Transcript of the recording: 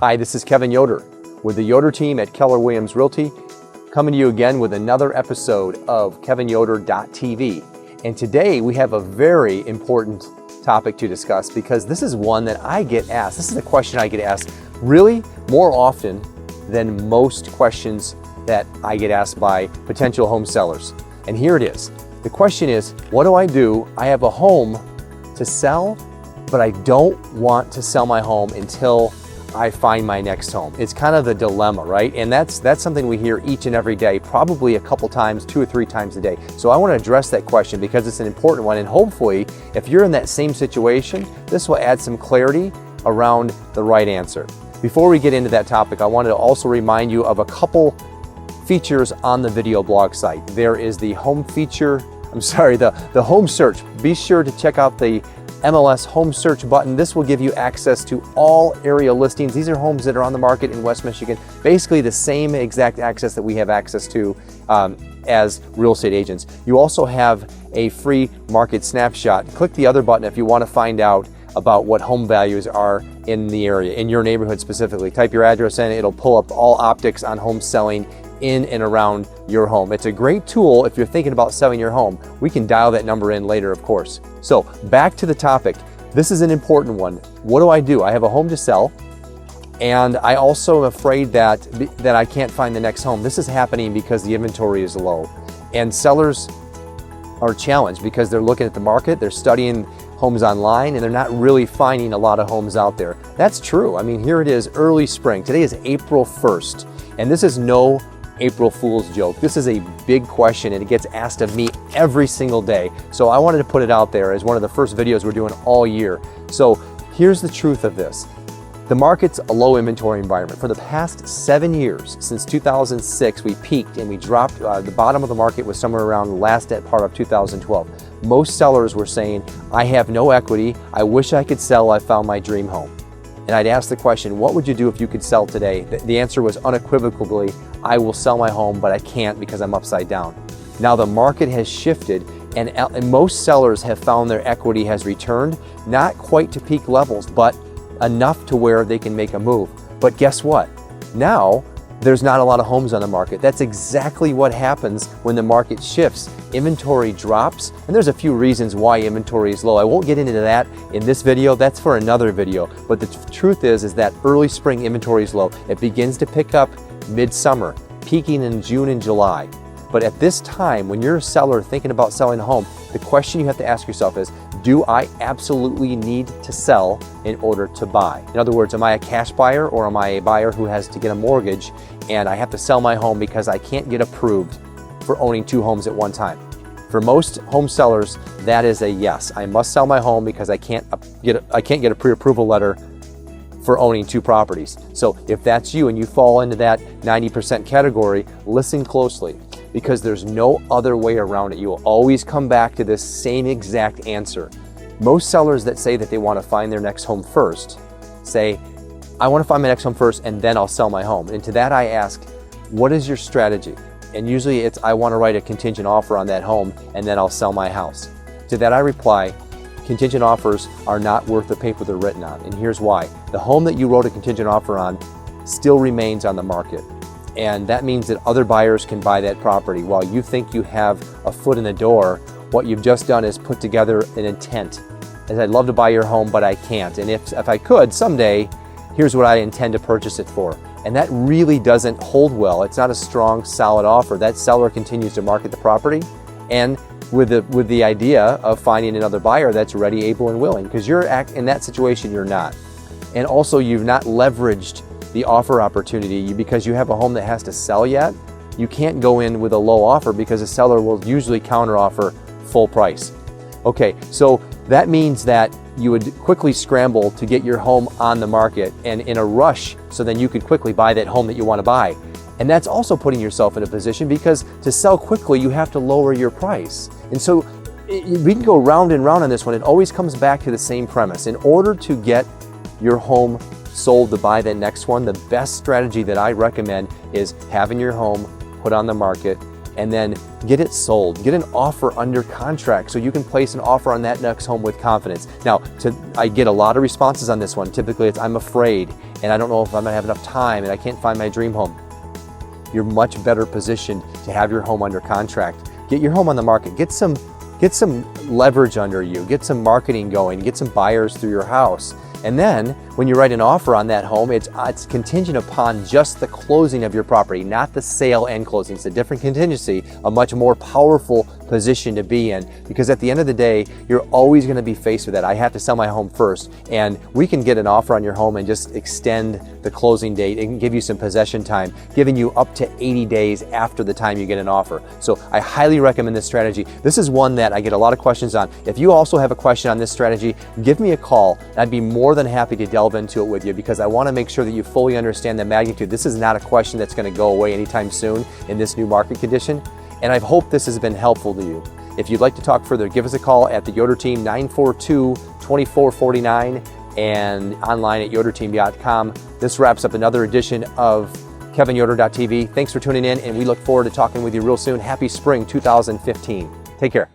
Hi, this is Kevin Yoder with the Yoder team at Keller Realty, coming to you again with another episode of KevinYoder.tv. And today we have a very important topic to discuss because this is one that I get asked. This is a question I get asked really more often than most questions that I get asked by potential home sellers. And here it is. The question is, what do I do? I have a home to sell, but I don't want to sell my home until I find my next home. It's kind of the dilemma, right? And that's something we hear each and every day, probably a couple times, 2 or 3 times a day. So I want to address that question because it's an important one. And hopefully, if you're in that same situation, this will add some clarity around the right answer. Before we get into that topic, I wanted to also remind you of a couple features on the video blog site. There is the home feature, the home search. Be sure to check out the MLS home search button. This will give you access to all area listings. These are homes that are on the market in West Michigan. Basically the same exact access that we have access to as real estate agents. You also have a free market snapshot. Click the other button if you want to find out about what home values are in the area, in your neighborhood specifically. Type your address in, it'll pull up all optics on home selling in and around your home. It's a great tool if you're thinking about selling your home. We can dial that number in later, of course. So back to the topic. This is an important one. What do? I have a home to sell, and I also am afraid that I can't find the next home. This is happening because the inventory is low, and sellers are challenged because they're looking at the market, they're studying homes online, and they're not really finding a lot of homes out there. That's true. I mean, here it is, early spring. Today is April 1st, and this is no April Fool's joke. This is a big question and it gets asked of me every single day. So I wanted to put it out there as one of the first videos we're doing all year. So here's the truth of this. The market's a low inventory environment. For the past 7 years, since 2006, we peaked and we dropped. The bottom of the market was somewhere around the last part of 2012. Most sellers were saying, I have no equity. I wish I could sell. I found my dream home. And I'd ask the question, what would you do if you could sell today? The answer was unequivocally, I will sell my home, but I can't because I'm upside down. Now the market has shifted and most sellers have found their equity has returned, not quite to peak levels, but enough to where they can make a move. But guess what? Now, there's not a lot of homes on the market. That's exactly what happens when the market shifts. Inventory drops, and there's a few reasons why inventory is low. I won't get into that in this video. That's for another video. But the truth is that early spring inventory is low. It begins to pick up midsummer, peaking in June and July. But at this time, when you're a seller thinking about selling a home, the question you have to ask yourself is, do I absolutely need to sell in order to buy? In other words, am I a cash buyer or am I a buyer who has to get a mortgage and I have to sell my home because I can't get approved for owning 2 homes at one time? For most home sellers, that is a yes. I must sell my home because I can't get a pre-approval letter for owning 2 properties. So if that's you and you fall into that 90% category, listen closely because there's no other way around it. You will always come back to this same exact answer. Most sellers that say that they want to find their next home first say, I want to find my next home first and then I'll sell my home. And to that I ask, what is your strategy? And usually it's, I want to write a contingent offer on that home and then I'll sell my house. To that I reply, contingent offers are not worth the paper they're written on. And here's why. The home that you wrote a contingent offer on still remains on the market. And that means that other buyers can buy that property. While you think you have a foot in the door, what you've just done is put together an intent. As I'd love to buy your home, but I can't. And if I could someday, here's what I intend to purchase it for. And that really doesn't hold well. It's not a strong, solid offer. That seller continues to market the property and with the idea of finding another buyer that's ready, able, and willing. Because you're in that situation, you're not. And also, you've not leveraged the offer opportunity because you have a home that has to sell yet. You can't go in with a low offer because a seller will usually counteroffer full price. Okay, so that means that you would quickly scramble to get your home on the market and in a rush so then you could quickly buy that home that you want to buy. And that's also putting yourself in a position because to sell quickly, you have to lower your price. And so we can go round and round on this one. It always comes back to the same premise. In order to get your home sold to buy that next one, the best strategy that I recommend is having your home put on the market and then get it sold. Get an offer under contract so you can place an offer on that next home with confidence. Now, I get a lot of responses on this one. Typically it's, I'm afraid and I don't know if I'm gonna have enough time and I can't find my dream home. You're much better positioned to have your home under contract. Get your home on the market. Get some leverage under you. Get some marketing going. Get some buyers through your house. And then when you write an offer on that home, it's contingent upon just the closing of your property, not the sale and closing. It's a different contingency, a much more powerful position to be in, because at the end of the day, you're always going to be faced with that. I have to sell my home first, and we can get an offer on your home and just extend the closing date and give you some possession time, giving you up to 80 days after the time you get an offer. So I highly recommend this strategy. This is one that I get a lot of questions on. If you also have a question on this strategy, give me a call. I'd be more than happy to delve into it with you, because I want to make sure that you fully understand the magnitude. This is not a question that's going to go away anytime soon in this new market condition, and I hope this has been helpful to you. If you'd like to talk further, give us a call at the Yoder team, 942-2449, and online at yoderteam.com. This wraps up another edition of KevinYoder.tv. Thanks for tuning in, and we look forward to talking with you real soon. Happy spring 2015. Take care.